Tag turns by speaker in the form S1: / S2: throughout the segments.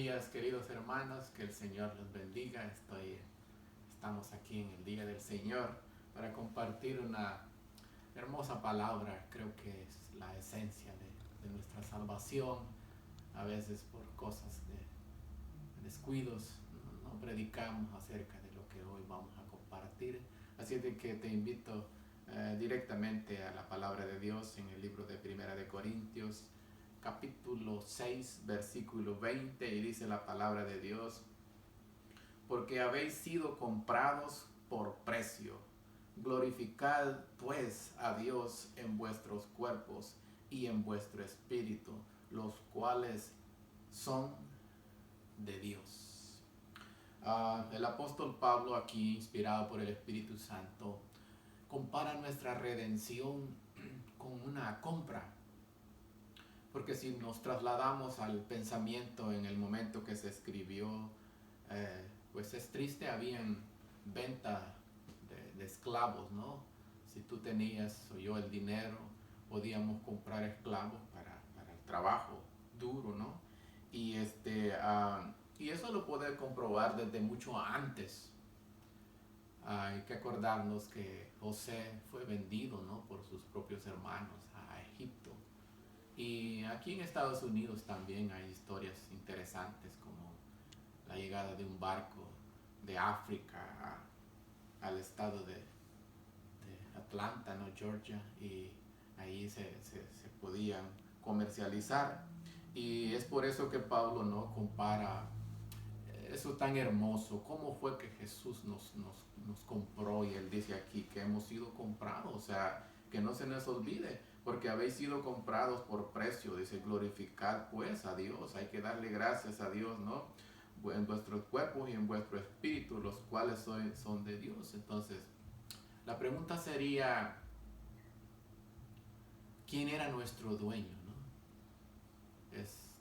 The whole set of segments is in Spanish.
S1: días, queridos hermanos, que el Señor los bendiga. Estamos aquí en el Día del Señor para compartir una hermosa palabra. Creo que es la esencia de nuestra salvación. A veces por cosas de descuidos no predicamos acerca de lo que hoy vamos a compartir. Así de que te invito directamente a la palabra de Dios en el libro de Primera de Corintios, capítulo 6, versículo 20, y dice la palabra de Dios: porque habéis sido comprados por precio. Glorificad pues a Dios en vuestros cuerpos y en vuestro espíritu, los cuales son de Dios. El apóstol Pablo, aquí inspirado por el Espíritu Santo, compara nuestra redención con una compra. Porque si nos trasladamos al pensamiento en el momento que se escribió, pues es triste, habían venta de esclavos, ¿no? Si tú tenías o yo el dinero, podíamos comprar esclavos para el trabajo duro, ¿no? Y, y eso lo puede comprobar desde mucho antes. Hay que acordarnos que José fue vendido, ¿no?, por sus propios hermanos a Egipto. Y aquí en Estados Unidos también hay historias interesantes, como la llegada de un barco de África al estado de Atlanta, ¿no?, Georgia, y ahí se podían comercializar. Y es por eso que Pablo, ¿no?, compara eso tan hermoso, cómo fue que Jesús nos compró, y él dice aquí que hemos sido comprados, o sea, que no se nos olvide, porque habéis sido comprados por precio. Dice: glorificad pues a Dios, hay que darle gracias a Dios, ¿no?, en vuestros cuerpos y en vuestro espíritu, los cuales son de Dios. Entonces, la pregunta sería: ¿quién era nuestro dueño, no? Es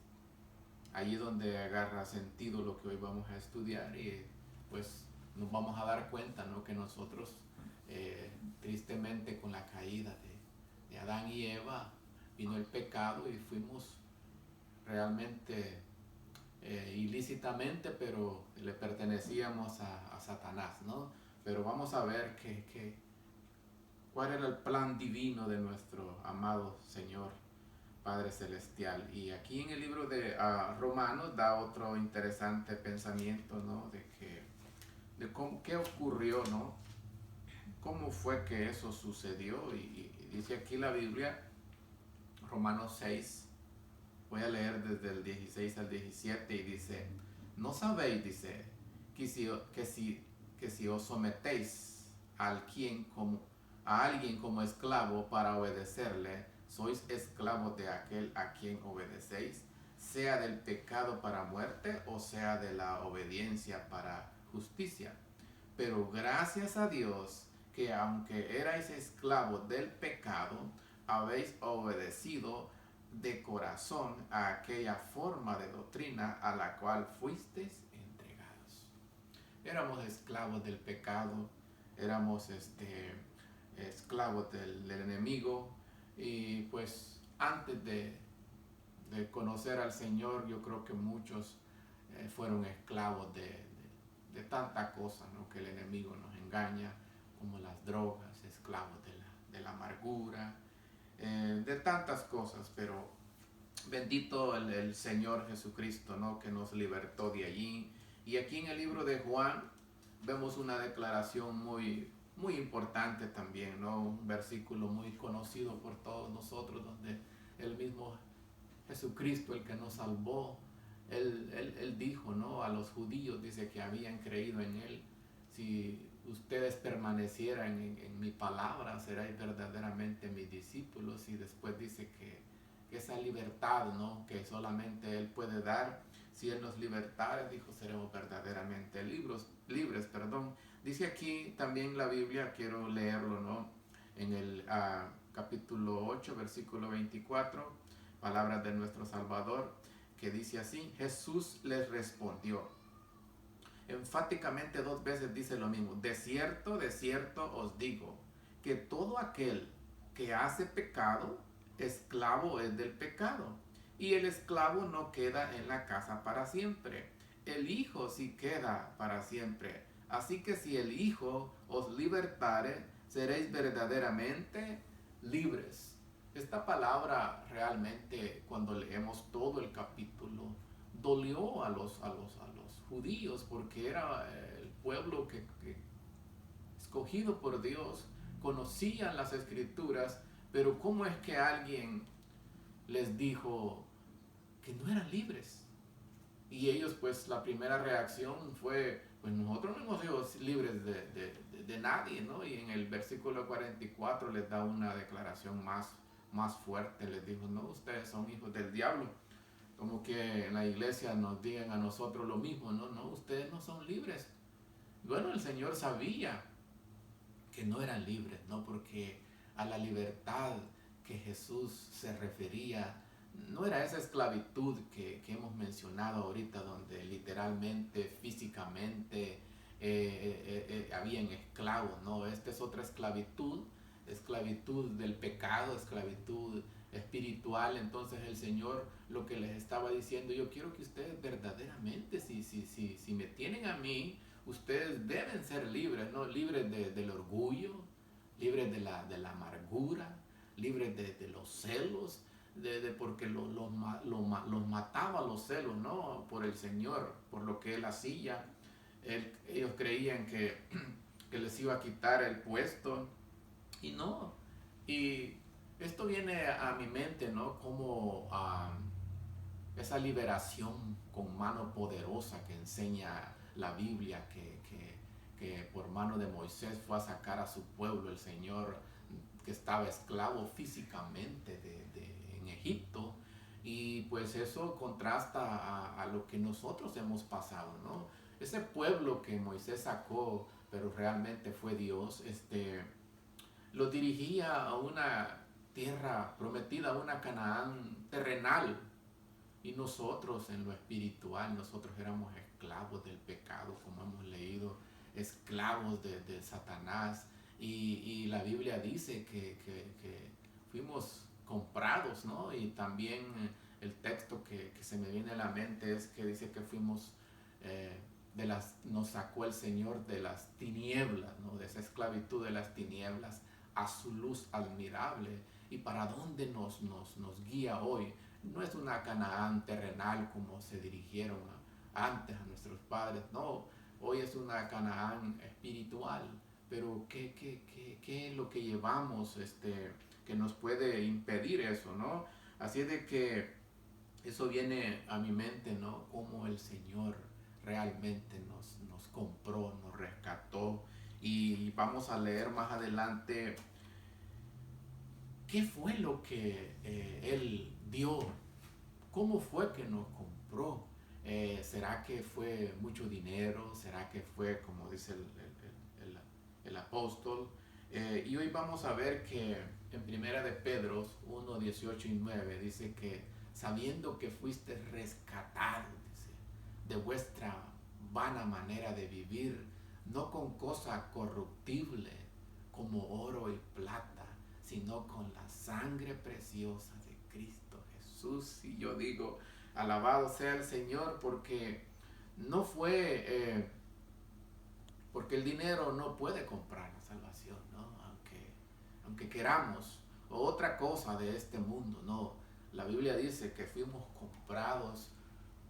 S1: allí donde agarra sentido lo que hoy vamos a estudiar, y pues nos vamos a dar cuenta, ¿no?, que nosotros, tristemente, con la caída de Adán y Eva, vino el pecado y fuimos realmente ilícitamente, pero le pertenecíamos a Satanás, ¿no? Pero vamos a ver cuál era el plan divino de nuestro amado Señor Padre Celestial. Y aquí en el libro de Romanos da otro interesante pensamiento, ¿no?, de qué ocurrió, ¿no? ¿Cómo fue que eso sucedió? Y dice aquí la Biblia, Romanos 6, voy a leer desde el 16 al 17, y dice: ¿no sabéis, dice, que si os sometéis a alguien como esclavo para obedecerle, sois esclavos de aquel a quien obedecéis, sea del pecado para muerte o sea de la obediencia para justicia? Pero gracias a Dios que, aunque erais esclavos del pecado, habéis obedecido de corazón a aquella forma de doctrina a la cual fuisteis entregados. Éramos esclavos del pecado, éramos esclavos del enemigo, y pues antes de conocer al Señor, yo creo que muchos fueron esclavos de tanta cosa, ¿no?, que el enemigo nos engaña, como las drogas, esclavos de la amargura, de tantas cosas. Pero bendito el Señor Jesucristo, ¿no?, que nos libertó de allí. Y aquí en el libro de Juan vemos una declaración muy, muy importante también, ¿no?, un versículo muy conocido por todos nosotros, donde el mismo Jesucristo, el que nos salvó, él dijo, ¿no?, a los judíos, dice, que habían creído en él: si ustedes permanecieran en mi palabra, seréis verdaderamente mis discípulos. Y después dice que esa libertad, ¿no?, que solamente él puede dar, si él nos libertara, dijo, seremos verdaderamente libres. Dice aquí también la Biblia, quiero leerlo, ¿no?, en el capítulo 8, versículo 24, palabras de nuestro Salvador, que dice así: Jesús les respondió, enfáticamente 2 veces dice lo mismo: de cierto os digo, que todo aquel que hace pecado, esclavo es del pecado. y el esclavo no queda en la casa para siempre. El Hijo sí queda para siempre. Así que si el Hijo os libertare, seréis verdaderamente libres. Esta palabra realmente, cuando leemos todo el capítulo, dolió a los judíos, porque era el pueblo que escogido por Dios, conocían las escrituras, pero ¿cómo es que alguien les dijo que no eran libres? Y ellos, pues la primera reacción fue, pues nosotros no hemos sido libres de nadie, ¿no? Y en el versículo 44 les da una declaración más fuerte, les dijo, no, ustedes son hijos del diablo. Como que en la iglesia nos digan a nosotros lo mismo, no, no, ustedes no son libres. Bueno, el Señor sabía que no eran libres, ¿no? Porque a la libertad que Jesús se refería no era esa esclavitud que hemos mencionado ahorita, donde literalmente, físicamente habían esclavos, ¿no? Esta es otra esclavitud, esclavitud del pecado, esclavitud espiritual. Entonces el Señor lo que les estaba diciendo, yo quiero que ustedes verdaderamente, si me tienen a mí, ustedes deben ser libres, ¿no? Libres del orgullo, libres de la amargura, libres de los celos, porque los mataba los celos, ¿no? Por el Señor, por lo que Él hacía. Ellos creían que les iba a quitar el puesto, y no. Y esto viene a mi mente, ¿no? Como esa liberación con mano poderosa que enseña la Biblia, que por mano de Moisés fue a sacar a su pueblo, el Señor, que estaba esclavo físicamente en Egipto. Y pues eso contrasta a lo que nosotros hemos pasado, ¿no? Ese pueblo que Moisés sacó, pero realmente fue Dios, lo dirigía a una tierra prometida, a una Canaán terrenal. Y nosotros en lo espiritual, nosotros éramos esclavos del pecado, como hemos leído, esclavos de Satanás. Y la Biblia dice que fuimos comprados, ¿no? Y también el texto que se me viene a la mente es que dice que fuimos, nos sacó el Señor de las tinieblas, ¿no? De esa esclavitud de las tinieblas a su luz admirable. ¿Y para dónde nos guía hoy? No es una Canaán terrenal como se dirigieron antes a nuestros padres, no, hoy es una Canaán espiritual. Pero ¿qué es lo que llevamos que nos puede impedir eso, ¿no? Así es de que eso viene a mi mente, ¿no? Cómo el Señor realmente nos compró, nos rescató. Y vamos a leer más adelante qué fue lo que Él dio. ¿Cómo fue que nos compró? ¿Será que fue mucho dinero? ¿Será que fue, como dice el apóstol? Y hoy vamos a ver que en Primera de Pedro 1, 18 y 9 dice que sabiendo que fuiste rescatados, dice, de vuestra vana manera de vivir, no con cosa corruptible como oro y plata, sino con la sangre preciosa de Cristo Jesús. Y yo digo, alabado sea el Señor, porque no fue, porque el dinero no puede comprar la salvación, ¿no? Aunque queramos, o otra cosa de este mundo, no. La Biblia dice que fuimos comprados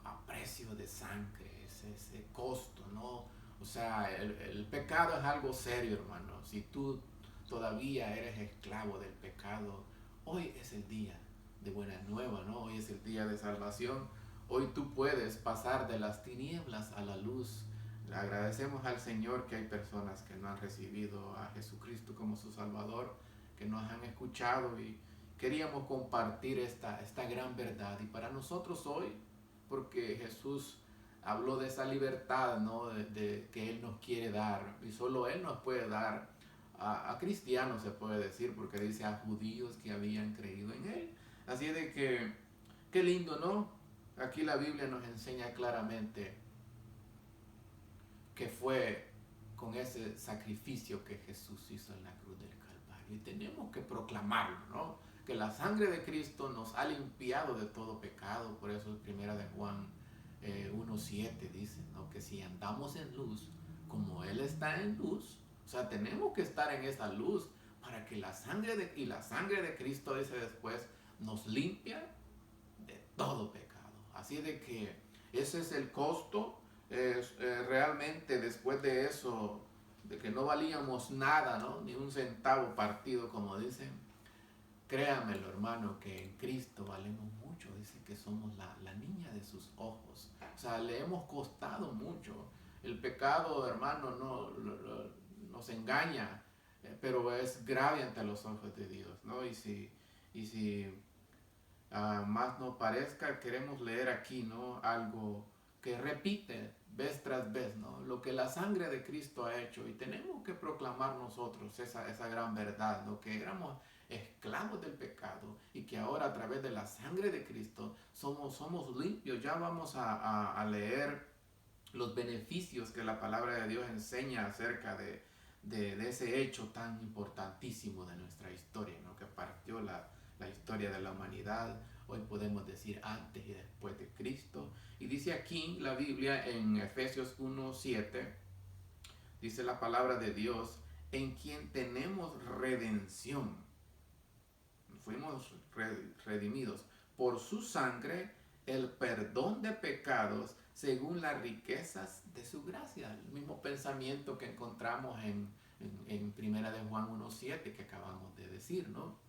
S1: a precio de sangre, ese costo, ¿no? O sea, el pecado es algo serio, hermano. Si tú todavía eres esclavo del pecado, hoy es el día de buena nueva, ¿no? Hoy es el día de salvación. Hoy tú puedes pasar de las tinieblas a la luz. Le agradecemos al Señor que hay personas que no han recibido a Jesucristo como su Salvador, que nos han escuchado, y queríamos compartir esta gran verdad. Y para nosotros hoy, porque Jesús habló de esa libertad, ¿no? de que Él nos quiere dar, y solo Él nos puede dar a cristianos, se puede decir, porque dice a judíos que habían creído en Él. Así de que, qué lindo, ¿no? Aquí la Biblia nos enseña claramente que fue con ese sacrificio que Jesús hizo en la cruz del Calvario. Y tenemos que proclamarlo, ¿no? que la sangre de Cristo nos ha limpiado de todo pecado. Por eso es primera de Juan 1:7 dice, ¿no? Que si andamos en luz, como Él está en luz, o sea, tenemos que estar en esa luz para que la sangre de Cristo, dice después, nos limpia de todo pecado. Así de que ese es el costo. Realmente después de eso, de que no valíamos nada, ¿no? Ni un centavo partido, como dicen, créamelo, hermano, que en Cristo valemos mucho. Dice que somos la niña de sus ojos. O sea, le hemos costado mucho. El pecado, hermano, nos engaña, pero es grave ante los ojos de Dios, ¿no? Y si más nos parezca, queremos leer aquí, ¿no? Algo que repite vez tras vez, ¿no? Lo que la sangre de Cristo ha hecho, y tenemos que proclamar nosotros esa gran verdad, ¿no? Que éramos esclavos del pecado y que ahora a través de la sangre de Cristo somos limpios. Ya vamos a leer los beneficios que la palabra de Dios enseña acerca de ese hecho tan importantísimo de nuestra historia, ¿no? Que partió la historia de la humanidad. Hoy podemos decir antes y después de Cristo. Y dice aquí la Biblia en Efesios 1:7, dice la palabra de Dios, en quien tenemos redención. Fuimos redimidos por su sangre, el perdón de pecados según las riquezas de su gracia. El mismo pensamiento que encontramos en Primera de Juan 1:7 que acabamos de decir, ¿no?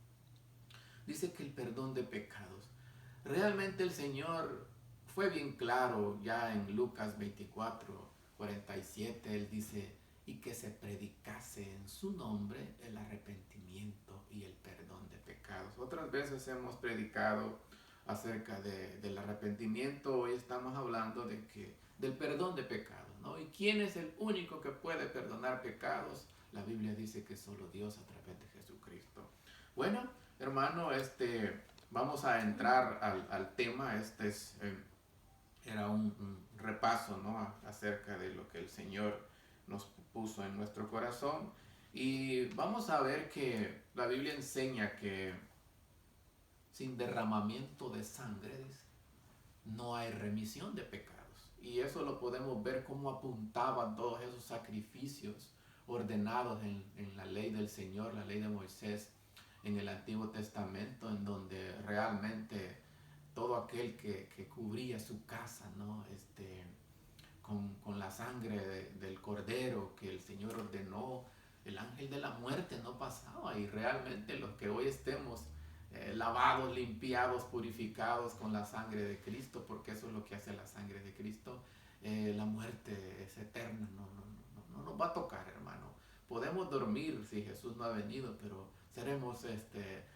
S1: Dice que el perdón de pecados. Realmente el Señor fue bien claro ya en Lucas 24:47. Él dice, y que se predicase en su nombre el arrepentimiento y el perdón de pecados. Otras veces hemos predicado acerca del arrepentimiento. Hoy estamos hablando del perdón de pecados, ¿no? ¿Y quién es el único que puede perdonar pecados? La Biblia dice que solo Dios a través de Jesucristo. Bueno, hermano, vamos a entrar al tema. Era un repaso, ¿no? Acerca de lo que el Señor nos puso en nuestro corazón. Y vamos a ver que la Biblia enseña que sin derramamiento de sangre no hay remisión de pecados. Y eso lo podemos ver cómo apuntaban todos esos sacrificios ordenados en la ley del Señor, la ley de Moisés, en el Antiguo Testamento, en donde realmente todo aquel que cubría su casa, ¿no? Con la sangre del cordero que el Señor ordenó, el ángel de la muerte no pasaba. Y realmente los que hoy estemos lavados, limpiados, purificados con la sangre de Cristo, porque eso es lo que hace la sangre de Cristo, la muerte es eterna, no nos va a tocar, hermano. Podemos dormir si Jesús no ha venido, pero seremos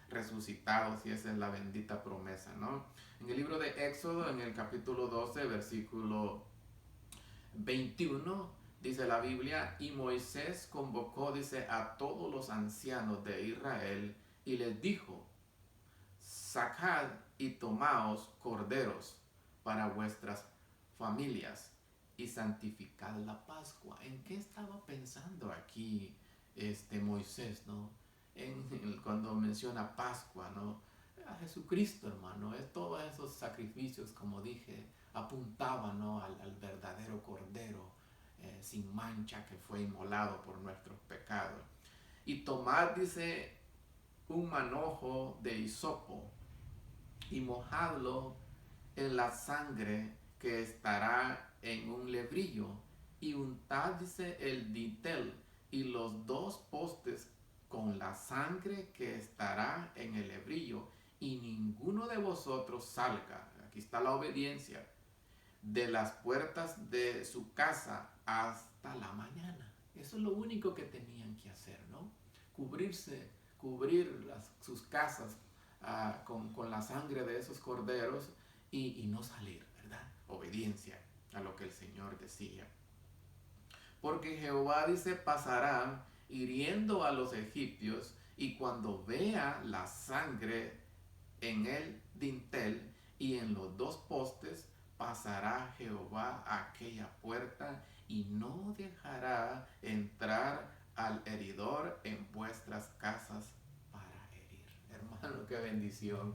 S1: resucitados, y esa es la bendita promesa, ¿no? En el libro de Éxodo, en el capítulo 12, versículo 21, dice la Biblia, y Moisés convocó, dice, a todos los ancianos de Israel y les dijo, sacad y tomaos corderos para vuestras familias y santificad la Pascua. ¿En qué estaba pensando aquí Moisés, ¿no? Cuando menciona Pascua, ¿no? A Jesucristo, hermano. Todos esos sacrificios, como dije, apuntaban, ¿no? al verdadero cordero sin mancha que fue inmolado por nuestros pecados. Y tomad, dice, un manojo de hisopo y mojadlo en la sangre que estará en un lebrillo, y untad, dice, el dintel y los dos postes con la sangre que estará en el lebrillo, y ninguno de vosotros salga, aquí está la obediencia, de las puertas de su casa hasta la mañana. Eso es lo único que tenían que hacer, ¿no? Cubrir sus casas con la sangre de esos corderos y no salir, ¿verdad? Obediencia a lo que el Señor decía. Porque Jehová, dice, pasará hiriendo a los egipcios, y cuando vea la sangre en el dintel y en los dos postes, pasará Jehová a aquella puerta y no dejará entrar al heridor en vuestras casas para herir. hermano, qué bendición.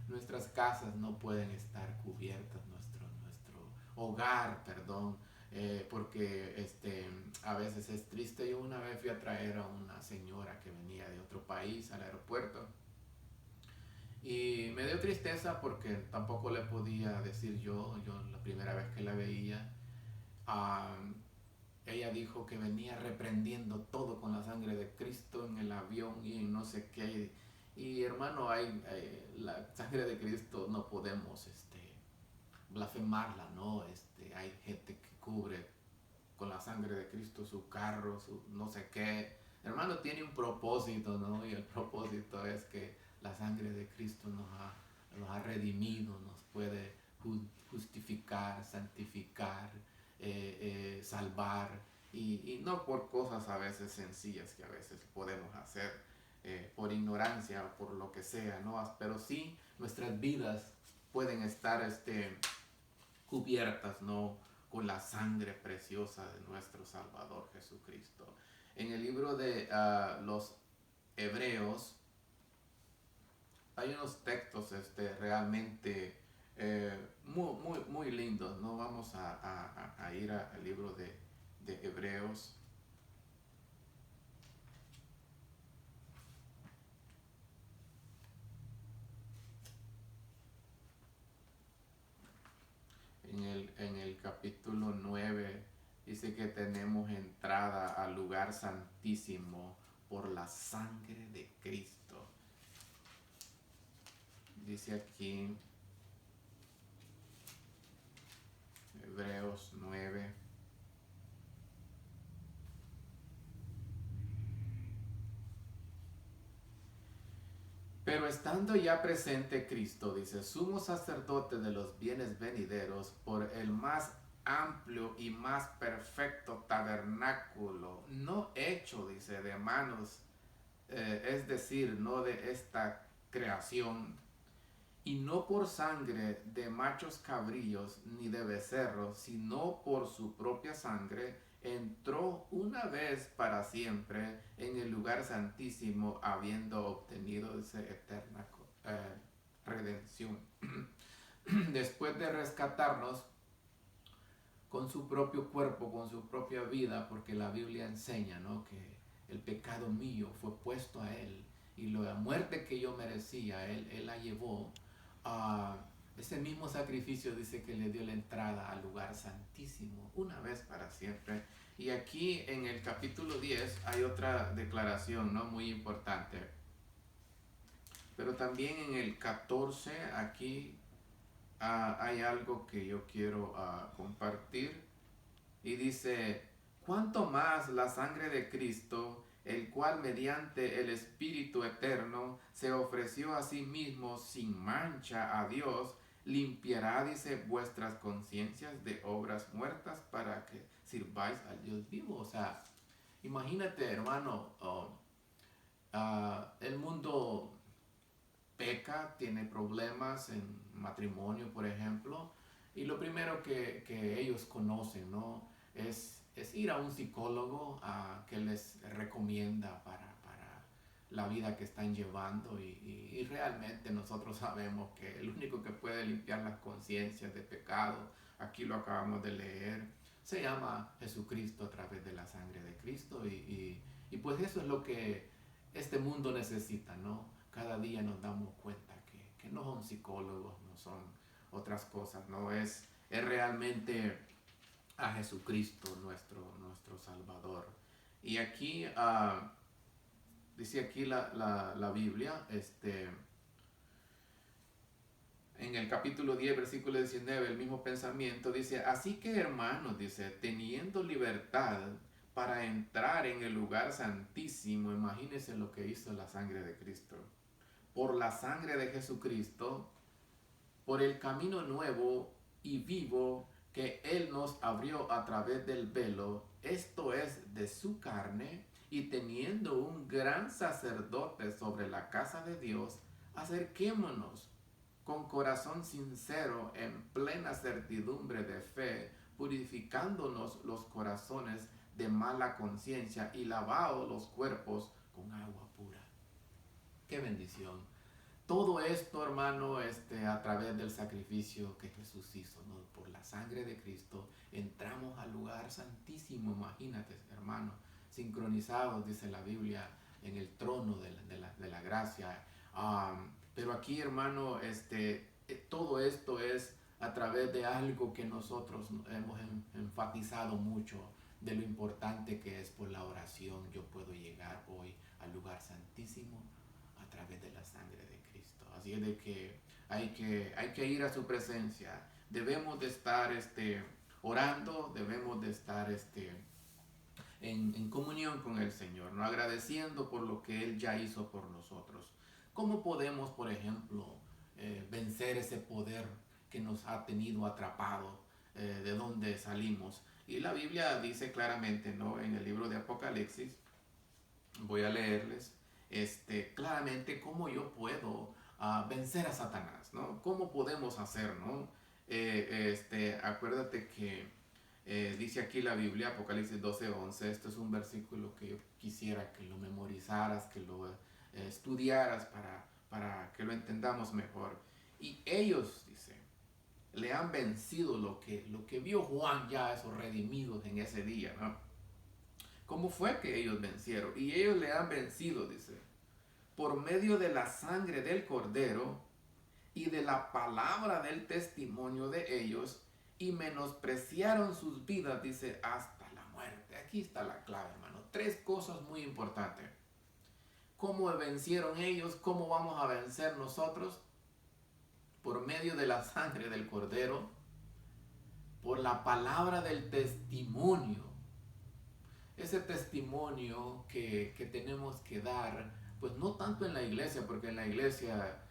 S1: Nuestras casas no pueden estar cubiertas, nuestro hogar, perdón, porque a veces es triste. Yo una vez fui a traer a una señora que venía de otro país al aeropuerto y me dio tristeza porque tampoco le podía decir yo la primera vez que la veía, ah, ella dijo que venía reprendiendo todo con la sangre de Cristo en el avión y en no sé qué. Y hermano, la sangre de Cristo no podemos blasfemarla, ¿no? Hay gente que cubre con la sangre de Cristo su carro, su no sé qué. Hermano, tiene un propósito, ¿no? Y el propósito es que la sangre de Cristo nos ha redimido, nos puede justificar, santificar, salvar, y no por cosas a veces sencillas que a veces podemos hacer por ignorancia o por lo que sea, ¿no? Pero sí nuestras vidas pueden estar cubiertas, ¿no? Con la sangre preciosa de nuestro Salvador Jesucristo. En el libro de los Hebreos hay unos textos realmente muy lindos, ¿no? Vamos a ir al libro de Hebreos. En el capítulo 9 dice que tenemos entrada al lugar santísimo por la sangre de Cristo. Dice aquí Hebreos 9. Pero estando ya presente Cristo, dice, sumo sacerdote de los bienes venideros, por el más amplio y más perfecto tabernáculo, no hecho, dice, de manos, es decir, no de esta creación, y no por sangre de machos cabrillos ni de becerros, sino por su propia sangre, entró una vez para siempre en el lugar santísimo, habiendo obtenido esa eterna redención. Después de rescatarnos con su propio cuerpo, con su propia vida, porque la Biblia enseña, ¿no?, que el pecado mío fue puesto a Él, y la muerte que yo merecía, Él la llevó. Ese mismo sacrificio dice que le dio la entrada al lugar santísimo, una vez para siempre. Y aquí en el capítulo 10 hay otra declaración, ¿no?, muy importante. Pero también en el 14, aquí hay algo que yo quiero compartir. Y dice, ¿cuánto más la sangre de Cristo, el cual mediante el Espíritu Eterno se ofreció a sí mismo sin mancha a Dios, limpiará, dice, vuestras conciencias de obras muertas para que sirváis al Dios vivo? O sea, imagínate, hermano, el mundo peca, tiene problemas en matrimonio, por ejemplo, y lo primero que ellos conocen, ¿no?, es ir a un psicólogo que les recomienda para la vida que están llevando, y realmente nosotros sabemos que el único que puede limpiar las conciencias de pecado, aquí lo acabamos de leer, se llama Jesucristo a través de la sangre de Cristo, y pues eso es lo que este mundo necesita, ¿no? Cada día nos damos cuenta que no son psicólogos, no son otras cosas, no es realmente a Jesucristo nuestro Salvador. Y aquí dice aquí la Biblia, en el capítulo 10, versículo 19, el mismo pensamiento, dice, así que hermanos, dice, teniendo libertad para entrar en el lugar santísimo, imagínense lo que hizo la sangre de Cristo, por la sangre de Jesucristo, por el camino nuevo y vivo que Él nos abrió a través del velo, esto es, de su carne, y teniendo un gran sacerdote sobre la casa de Dios, acerquémonos con corazón sincero, en plena certidumbre de fe, purificándonos los corazones de mala conciencia y lavados los cuerpos con agua pura. ¡Qué bendición! todo esto, hermano, a través del sacrificio que Jesús hizo, ¿no? Por la sangre de Cristo, entramos al lugar santísimo, imagínate, hermano, sincronizados, dice la Biblia, en el trono de la gracia. Pero aquí, hermano, todo esto es a través de algo que nosotros hemos enfatizado mucho, de lo importante que es por la oración. Yo puedo llegar hoy al lugar santísimo a través de la sangre de Cristo. Así es de que hay que ir a su presencia. Debemos de estar orando, debemos de estar en comunión con el Señor, ¿no? Agradeciendo por lo que Él ya hizo por nosotros. ¿Cómo podemos, por ejemplo, vencer ese poder que nos ha tenido atrapado, de donde salimos? Y la Biblia dice claramente, ¿no? En el libro de Apocalipsis, voy a leerles claramente cómo yo puedo vencer a Satanás, ¿no? ¿Cómo podemos hacer, ¿no? Acuérdate que dice aquí la Biblia, Apocalipsis 12:11, esto es un versículo que yo quisiera que lo memorizaras, que lo estudiaras para que lo entendamos mejor. Y ellos, dice, le han vencido lo que vio Juan ya, esos redimidos en ese día, ¿no? ¿Cómo fue que ellos vencieron? Y ellos le han vencido, dice, por medio de la sangre del Cordero y de la palabra del testimonio de ellos, y menospreciaron sus vidas, dice, hasta la muerte. Aquí está la clave, hermano. 3 cosas muy importantes. ¿Cómo vencieron ellos? ¿Cómo vamos a vencer nosotros? Por medio de la sangre del Cordero, por la palabra del testimonio. Ese testimonio que tenemos que dar, pues no tanto en la iglesia, porque en la iglesia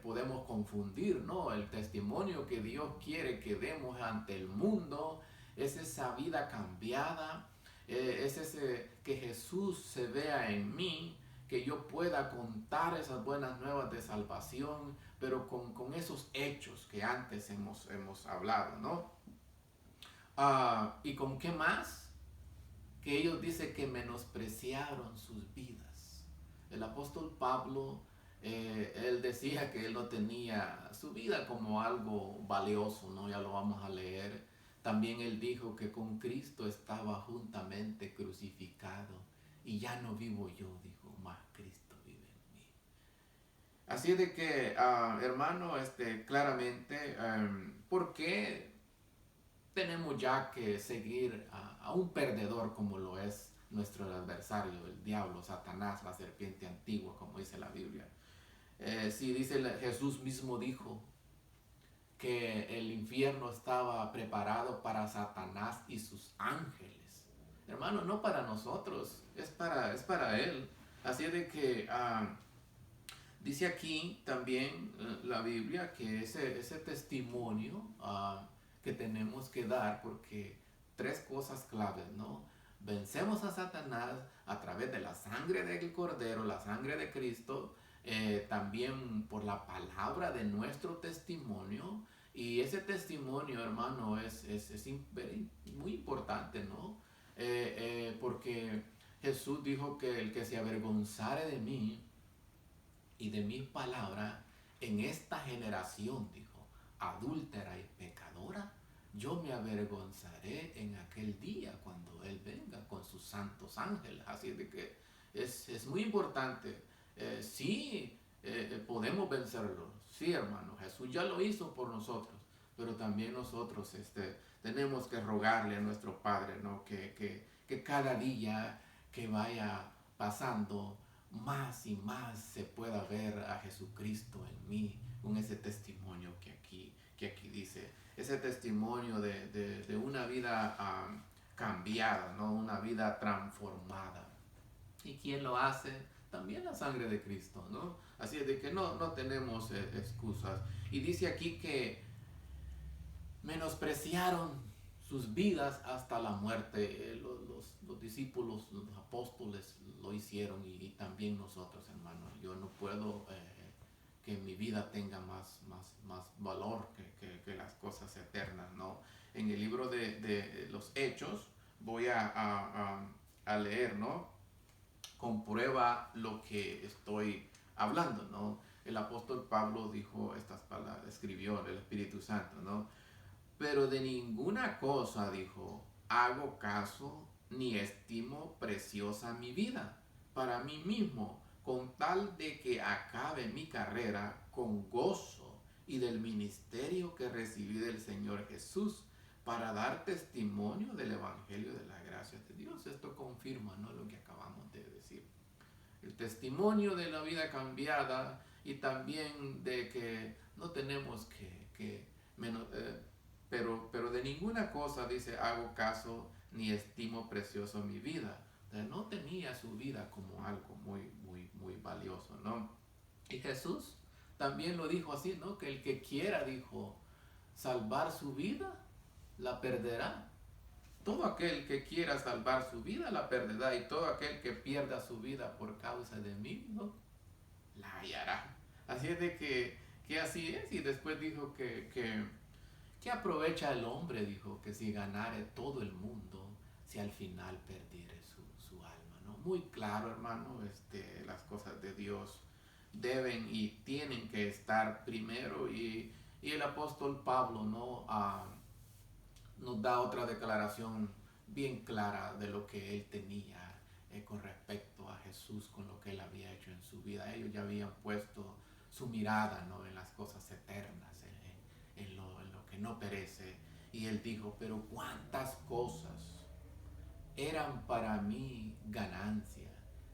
S1: podemos confundir, ¿no? El testimonio que Dios quiere que demos ante el mundo es esa vida cambiada, es ese que Jesús se vea en mí, que yo pueda contar esas buenas nuevas de salvación, pero con esos hechos que antes hemos hablado, ¿no? ¿Y con qué más? Que ellos dicen que menospreciaron sus vidas. El apóstol Pablo, él decía que él no tenía su vida como algo valioso, ¿no? Ya lo vamos a leer. También él dijo que con Cristo estaba juntamente crucificado y ya no vivo yo, dijo, más Cristo vive en mí. Así de que, hermano, claramente, ¿por qué tenemos ya que seguir a un perdedor como lo es nuestro adversario, el diablo, Satanás, la serpiente antigua, como dice la Biblia? Si dice Jesús mismo dijo que el infierno estaba preparado para Satanás y sus ángeles. Hermano, no para nosotros, es para él. Así de que dice aquí también la Biblia que ese testimonio que tenemos que dar, porque 3 cosas claves, ¿no? Vencemos a Satanás a través de la sangre del Cordero, la sangre de Cristo, también por la palabra de nuestro testimonio. Y ese testimonio, hermano, es muy importante, ¿no? Porque Jesús dijo que el que se avergonzare de mí y de mis palabras en esta generación, dijo, adúltera y pecadora, yo me avergonzaré en aquel día cuando Él venga con sus santos ángeles. Así de que es muy importante. Sí, podemos vencerlo. Sí, hermano, Jesús ya lo hizo por nosotros, pero también nosotros tenemos que rogarle a nuestro Padre, ¿no? Que cada día que vaya pasando, más y más se pueda ver a Jesucristo en mí, con ese testimonio que aquí dice, ese testimonio de una vida cambiada, ¿no? Una vida transformada. ¿Y quién lo hace? También la sangre de Cristo, ¿no? Así es de que no tenemos excusas. Y dice aquí que menospreciaron sus vidas hasta la muerte. Los discípulos, los apóstoles lo hicieron y también nosotros, hermanos. Yo no puedo que mi vida tenga más valor que las cosas eternas, ¿no? En el libro de los Hechos voy a leer, ¿no? Comprueba lo que estoy hablando, ¿no? el apóstol Pablo dijo estas palabras, escribió el Espíritu Santo, ¿no? Pero de ninguna cosa, dijo, hago caso ni estimo preciosa mi vida para mí mismo, con tal de que acabe mi carrera con gozo y del ministerio que recibí del Señor Jesús para dar testimonio del Evangelio de la gracia de Dios. Esto confirma, ¿no?, lo que acabamos de decir. El testimonio de la vida cambiada y también de que no tenemos que menos, pero de ninguna cosa, dice, hago caso ni estimo precioso mi vida. O sea, no tenía su vida como algo muy valioso, ¿no? Y Jesús también lo dijo así, ¿no? Que el que quiera, dijo, salvar su vida, la perderá. Todo aquel que quiera salvar su vida, la perderá. Y todo aquel que pierda su vida por causa de mí, ¿no?, la hallará. Así es de que así es. Y después dijo que aprovecha el hombre, dijo, que si ganare todo el mundo, si al final perdiere su alma, ¿no? Muy claro, hermano, las cosas de Dios deben y tienen que estar primero. Y el apóstol Pablo, ¿no?, nos da otra declaración bien clara de lo que él tenía con respecto a Jesús, con lo que él había hecho en su vida. Ellos ya habían puesto su mirada, ¿no?, en las cosas eternas, en lo que no perece. Y él dijo, pero cuántas cosas eran para mí ganancia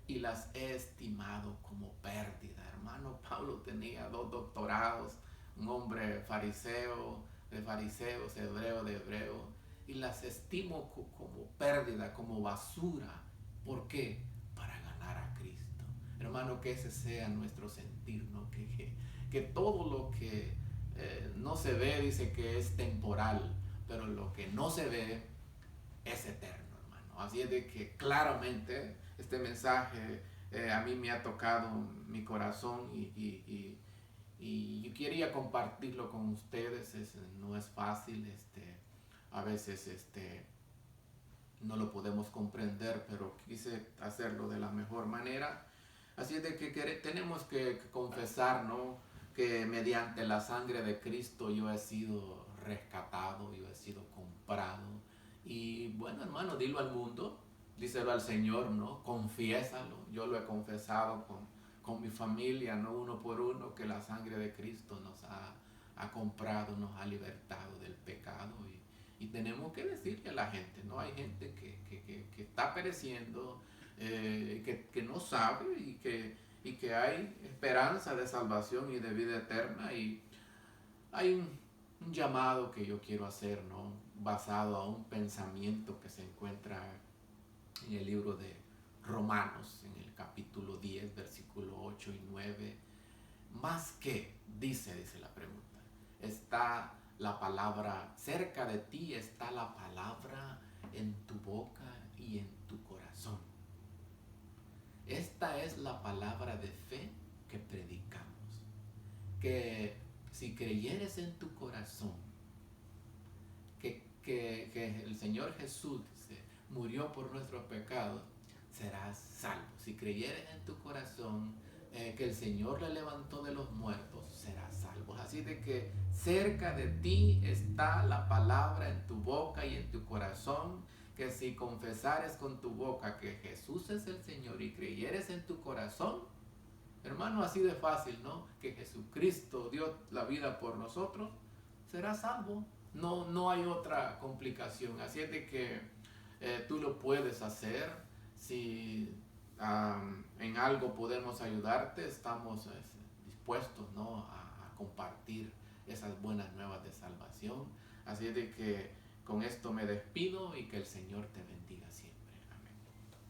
S1: y las he estimado como pérdida. Hermano, Pablo tenía 2 doctorados, un hombre fariseo de fariseos, hebreo de hebreo, y las estimo como pérdida, como basura. ¿Por qué? Para ganar a Cristo. Hermano, que ese sea nuestro sentir, ¿no? Que todo lo que no se ve, dice que es temporal, pero lo que no se ve es eterno, hermano. Así es de que claramente este mensaje a mí me ha tocado mi corazón y yo quería compartirlo con ustedes. No es fácil, a veces no lo podemos comprender, pero quise hacerlo de la mejor manera. Así es de que tenemos que confesar, ¿no?, que mediante la sangre de Cristo yo he sido rescatado, yo he sido comprado. Y bueno, hermano, dilo al mundo, díselo al Señor, ¿no? Confiésalo. Yo lo he confesado con mi familia, ¿no?, uno por uno, que la sangre de Cristo nos ha comprado, nos ha libertado del pecado. Y tenemos que decirle a la gente, ¿no? Hay gente que está pereciendo, que no sabe y que hay esperanza de salvación y de vida eterna. Y hay un llamado que yo quiero hacer, ¿no?, basado a un pensamiento que se encuentra en el libro de Romanos, en el capítulo 10, versículo 8 y 9. Más que, dice la pregunta, está la palabra, cerca de ti está la palabra en tu boca y en tu corazón. Esta es la palabra de fe que predicamos, que si creyeres en tu corazón que el Señor Jesús murió por nuestros pecados, serás salvo. Si creyeres en tu corazón que el Señor le levantó de los muertos, serás salvo. Así de que cerca de ti está la palabra en tu boca y en tu corazón, que si confesares con tu boca que Jesús es el Señor y creyeres en tu corazón, hermano, así de fácil, ¿no?, que Jesucristo dio la vida por nosotros, serás salvo. No hay otra complicación. Así es de que tú lo puedes hacer. Si en algo podemos ayudarte, estamos dispuestos, ¿no?, a compartir esas buenas nuevas de salvación. Así es de que con esto me despido y que el Señor te bendiga siempre.